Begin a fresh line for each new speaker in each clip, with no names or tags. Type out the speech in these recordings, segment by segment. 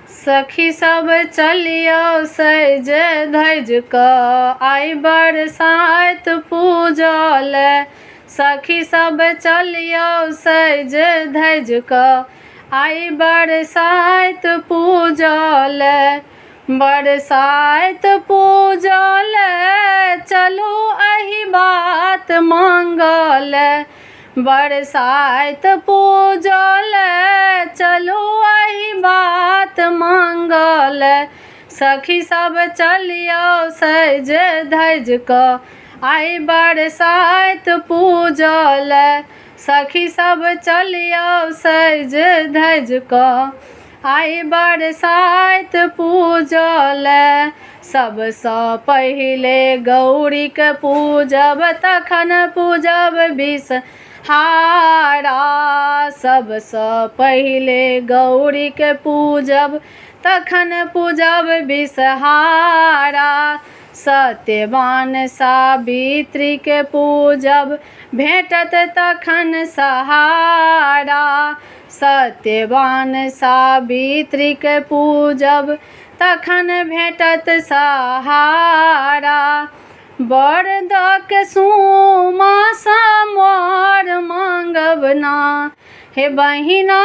सखी सब चलियो सज धज कऽ आइ बरसाइत पूजल। सखी सब चलियो सज धज कऽ आइ बरसाइत पूजल। बरसाइत पूजल चलू एहि बात मंगल। बरसाइत पूजल चलू एहि बात मंगल। सखी सब चलियो सज धज कऽ आइ बरसाइत पूजल। सखी सब चलियो सज धज कऽ आइ बरसाइत पूजल। सबसँ पहिले गौरीके पूजब तखन पूजब विषहारा। सबसँ पहिले गौरीके पूजब तखन पूजब विषहारा। सत्यवान सावित्रीके पूजब भेटत तखन सहारा। सत्यवान सावित्रीके पूजब तखन भेटत सहारा। बरदक सुमासँ मोर मांगब ना हे बहिना।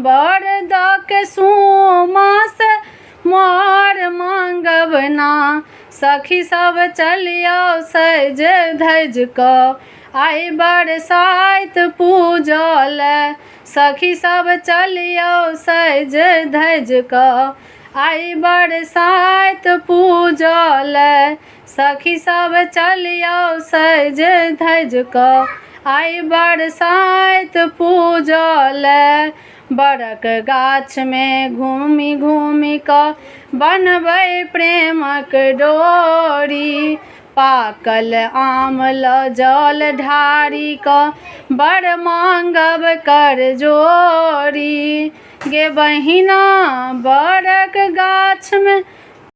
बरदक सुमासँ मोर मांगब ना। सखी सब चलियो सज धज कऽ आइ बरसाइत पूजल। सखी सब चलियो सज धज कऽ आइ बरसाइत पूजल। सखी सब चलियो सज धज कऽ आइ बरसाइत पूजल। बड़क गाछमे घूमि घूमि कऽ बनबै प्रेमक डोरी। पाकल आम लऽ जल ढारी कऽ बर मांगब कर जोरी। गे बहिना बड़क गाछमे